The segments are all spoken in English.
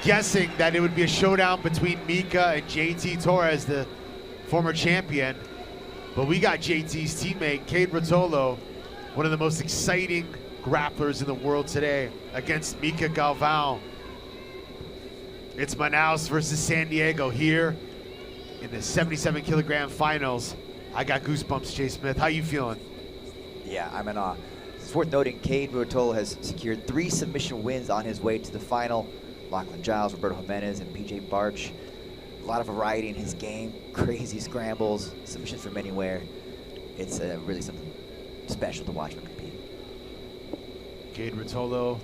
guessing that it would be a showdown between Mica and JT Torres, the former champion. But we got JT's teammate, Kade Ruotolo, one of the most exciting grapplers in the world today, against Mica Galvão. It's Manaus versus San Diego here in the 77 kilogram finals. I got goosebumps, Jay Smith. How you feeling? Yeah, I'm in awe. It's worth noting Kade Ruotolo has secured 3 submission wins on his way to the final. Lachlan Giles, Roberto Jimenez, and PJ Barch. A lot of variety in his game, crazy scrambles, submissions from anywhere. It's really something special to watch him compete. Kade Ruotolo,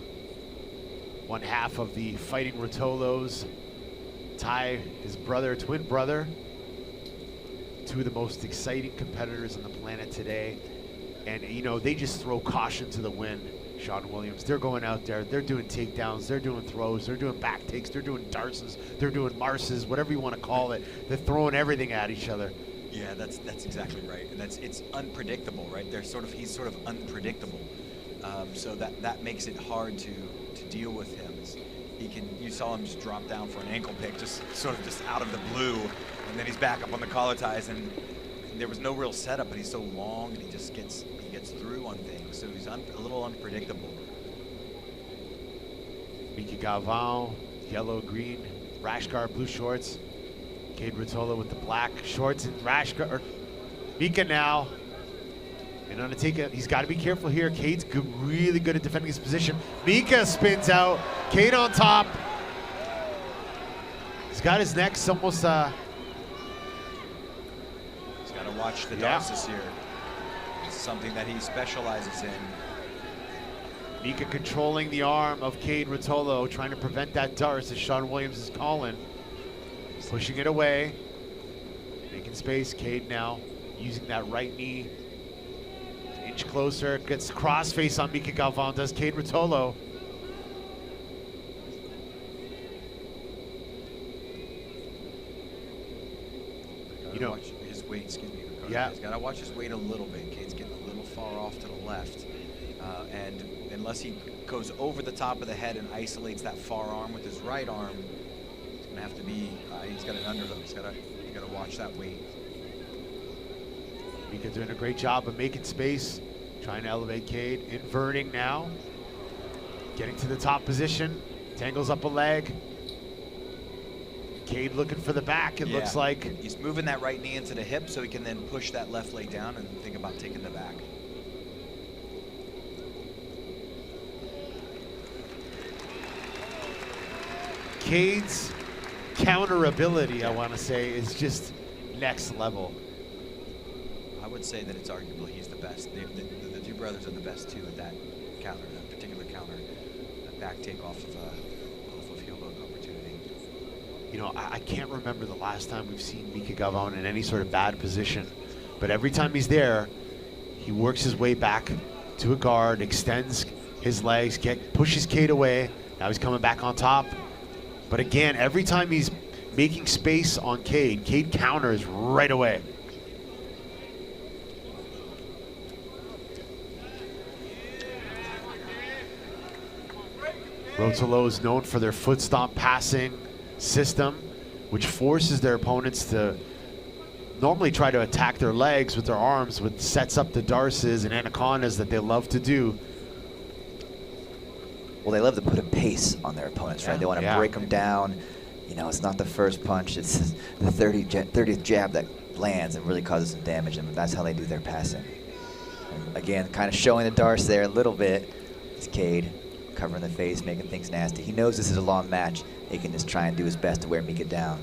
one half of the Fighting Ruotolos. Ty, his brother, twin brother. 2 of the most exciting competitors on the planet today. And, you know, they just throw caution to the wind, Sean Williams. They're going out there, they're doing takedowns, they're doing throws, they're doing back takes, they're doing darces, they're doing marses, whatever you want to call it. They're throwing everything at each other. Yeah, that's exactly right. And it's unpredictable, right? He's sort of unpredictable. So that makes it hard to deal with him. You saw him just drop down for an ankle pick, just out of the blue, and then he's back up on the collar ties, and there was no real setup, but he's so long, and he gets through on things, so he's a little unpredictable. Mica Galvão, yellow, green, rash guard, blue shorts. Kade Ruotolo with the black shorts and rash guard. Mica now, and on the take it, he's got to be careful here. Kade's really good at defending his position. Mica spins out. Kade on top. He's got his neck almost. He's got to watch the darces here. It's something that he specializes in. Mica controlling the arm of Kade Ruotolo, trying to prevent that darce as Sean Williams is calling. Pushing it away. Making space. Kade now using that right knee. Inch closer, gets crossface on Mica Galvão, does Kade Ruotolo. You know, watch his weight, excuse me. Yeah. He's got to watch his weight a little bit. Kade's getting a little far off to the left. And unless he goes over the top of the head and isolates that far arm with his right arm, it's going to have to be, he's got an underhook. He's got to watch that weight. Mica doing a great job of making space, trying to elevate Kade, inverting now, getting to the top position, tangles up a leg. Kade looking for the back, it looks like. He's moving that right knee into the hip so he can then push that left leg down and think about taking the back. Kade's counter ability, I want to say, is just next level. I would say that it's arguable he's the best. The 2 brothers are the best too at that counter, that particular counter, that back take off of heel hook opportunity. You know, I can't remember the last time we've seen Mica Galvão in any sort of bad position, but every time he's there, he works his way back to a guard, extends his legs, pushes Kade away. Now he's coming back on top. But again, every time he's making space on Kade, Kade counters right away. Ruotolo is known for their foot stomp passing system, which forces their opponents to normally try to attack their legs with their arms, which sets up the darces and anacondas that they love to do. Well, they love to put a pace on their opponents, right? They want to break them down. You know, it's not the first punch, it's the 30th jab that lands and really causes some damage, and that's how they do their passing. And again, kind of showing the darce there a little bit. It's Kade covering the face, making things nasty. He knows this is a long match. He can just try and do his best to wear Mica down.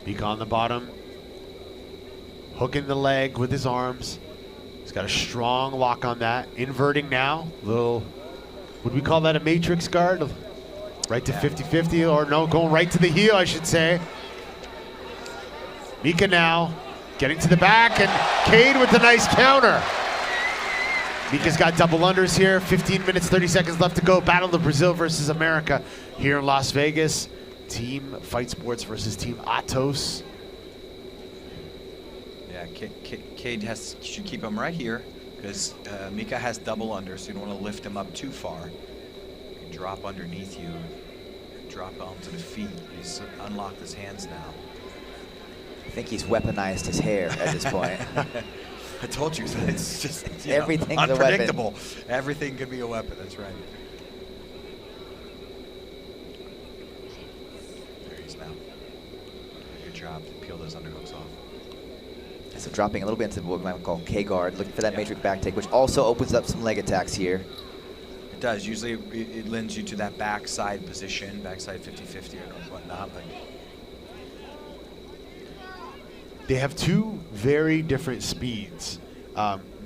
Mica on the bottom, hooking the leg with his arms. He's got a strong lock on that. Inverting now, little, would we call that a matrix guard? Right to 50-50, or no, going right to the heel, I should say. Mica now, getting to the back, and Kade with the nice counter. Mica's got double unders here, 15 minutes, 30 seconds left to go. Battle of Brazil versus America here in Las Vegas. Team Fight Sports versus Team Atos. Yeah, Kade should keep him right here because Mica has double under, so you don't want to lift him up too far. drop underneath you, drop onto the feet. He's unlocked his hands now. I think he's weaponized his hair at this point. I told you, it's just everything's unpredictable. A weapon. Everything could be a weapon, that's right. There he is now. Good job to peel those underhooks off. So dropping a little bit into what we might call K-guard, looking for that matrix back take, which also opens up some leg attacks here. It does. Usually it lends you to that backside position, backside 50-50 or whatnot. But they have two very different speeds.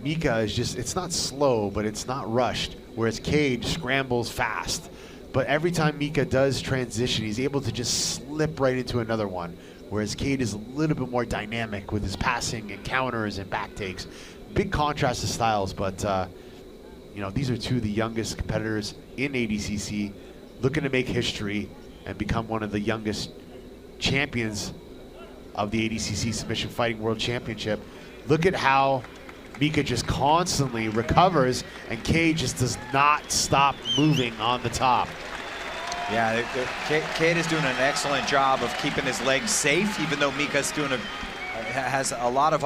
Mica is just, it's not slow, but it's not rushed, whereas Kade scrambles fast. But every time Mica does transition, he's able to just slip right into another one, whereas Kade is a little bit more dynamic with his passing and counters and back takes. Big contrast to styles, but you know, these are two of the youngest competitors in ADCC, looking to make history and become one of the youngest champions of the ADCC Submission Fighting World Championship. Look at how Mica just constantly recovers, and Kade just does not stop moving on the top. Yeah, Kade is doing an excellent job of keeping his legs safe, even though Mica's has a lot of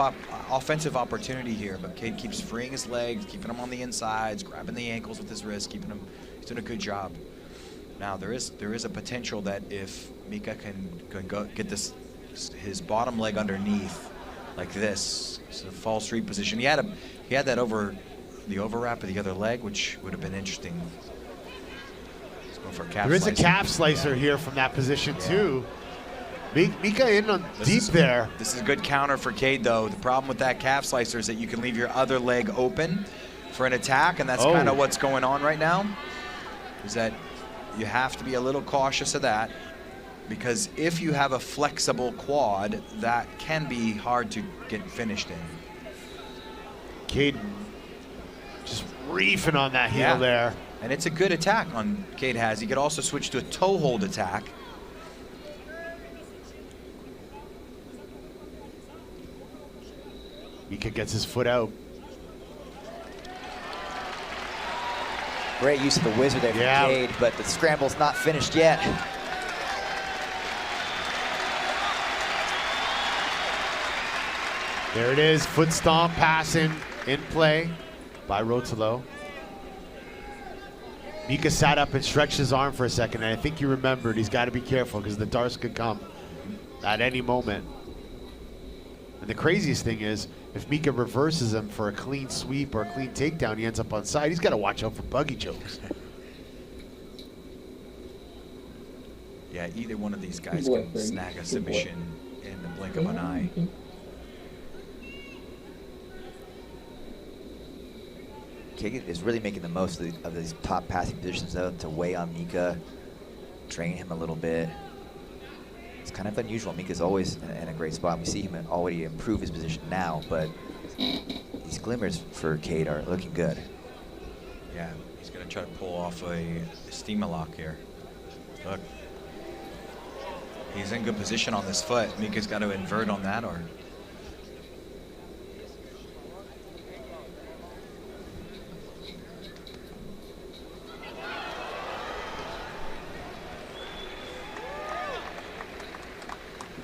offensive opportunity here. But Kade keeps freeing his legs, keeping them on the insides, grabbing the ankles with his wrist, keeping them. He's doing a good job. Now there is a potential that if Mica can go get his bottom leg underneath like this, so the false street position. He had that over the overwrap of the other leg, which would have been interesting. For calf there is slicer. A calf slicer here from that position too. Mica in on deep there. This is a good counter for Kade though. The problem with that calf slicer is that you can leave your other leg open for an attack, and that's kind of what's going on right now. Is that you have to be a little cautious of that, because if you have a flexible quad, that can be hard to get finished in. Kade just reefing on that heel there. And it's a good attack on Kade has. He could also switch to a toe hold attack. Mica gets his foot out. Great use of the wizard there from Kade, but the scramble's not finished yet. There it is, foot stomp pass in play by Ruotolo. Mica sat up and stretched his arm for a second, and I think he remembered he's got to be careful because the darts could come at any moment. And the craziest thing is, if Mica reverses him for a clean sweep or a clean takedown, he ends up on side. He's got to watch out for buggy chokes. Yeah, either one of these guys can snag a submission in the blink of an eye. Kade is really making the most of these top passing positions though, to weigh on Mica, train him a little bit. It's kind of unusual. Mica's always in a great spot. We see him already improve his position now, but these glimmers for Kade are looking good. Yeah, he's going to try to pull off a steamer lock here. Look. He's in good position on this foot. Mica's got to invert on that, or...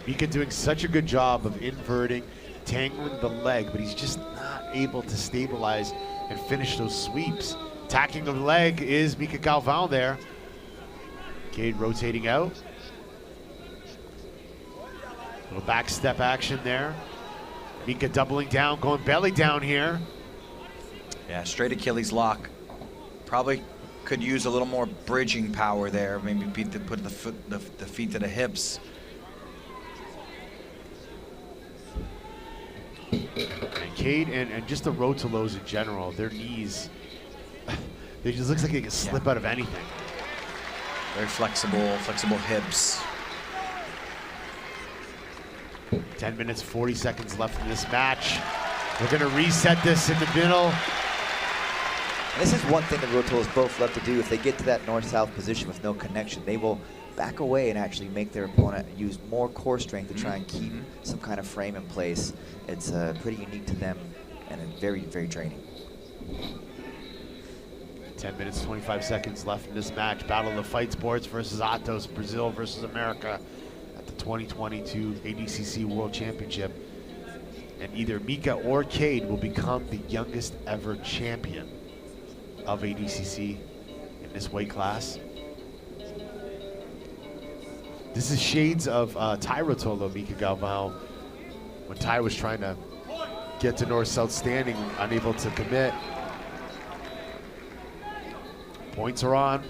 Mica doing such a good job of inverting, tangling the leg, but he's just not able to stabilize and finish those sweeps. Attacking the leg is Mica Galvão there. Kade rotating out. Little back step action there. Mica doubling down, going belly down here. Yeah, straight Achilles lock. Probably could use a little more bridging power there. Maybe put the feet to the hips. And Kade and just the Ruotolos in general, their knees, they just looks like they can slip out of anything. Very flexible hips. 10 minutes, 40 seconds left in this match. We're gonna reset this in the middle. And this is one thing that Ruotolos both love to do. If they get to that north-south position with no connection, they will back away and actually make their opponent use more core strength to try and keep some kind of frame in place. It's pretty unique to them and very, very draining. 10 minutes, 25 seconds left in this match. Battle of the Fight Sports versus Atos, Brazil versus America at the 2022 ADCC World Championship. And either Mica or Kade will become the youngest ever champion of ADCC in this weight class. This is shades of Ty Ruotolo, Mica Galvão, when Ty was trying to get to north-south standing, unable to commit. Points are on.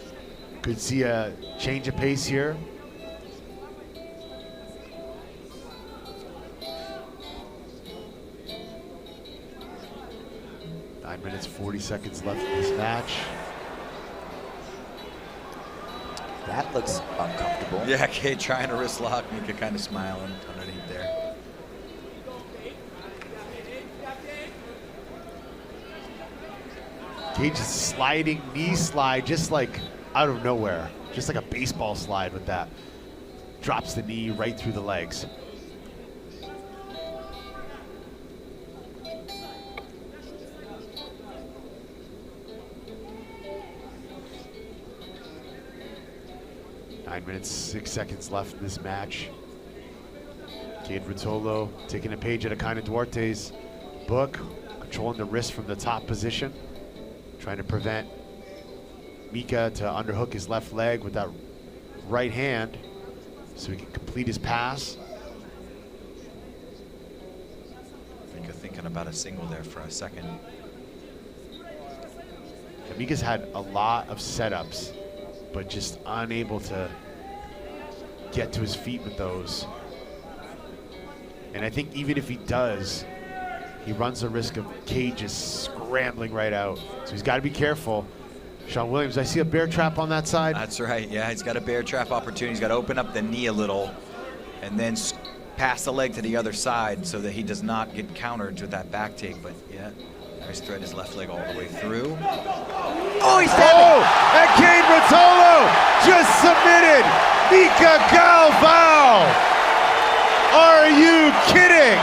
Could see a change of pace here. Nine minutes, 40 seconds left in this match. That looks uncomfortable. Yeah, Kade trying to wrist lock, Mica kind of smiling underneath there. Kade just sliding, knee slide, just like out of nowhere. Just like a baseball slide with that. Drops the knee right through the legs. 9 minutes, 6 seconds left in this match. Kade Ruotolo taking a page out of Kade Duarte's book, controlling the wrist from the top position, trying to prevent Mica to underhook his left leg with that right hand so he can complete his pass. Mica thinking about a single there for a second. And Mica's had a lot of setups, but just unable to get to his feet with those. And I think even if he does, he runs the risk of Kade just scrambling right out. So he's got to be careful. Sean Williams, I see a bear trap on that side. That's right, yeah, he's got a bear trap opportunity. He's got to open up the knee a little and then pass the leg to the other side so that he does not get countered with that back take. But yeah, he's thread his left leg all the way through. Oh, he's stabbing! And Kade Ruotolo just submitted Mica Galvão. Are you kidding?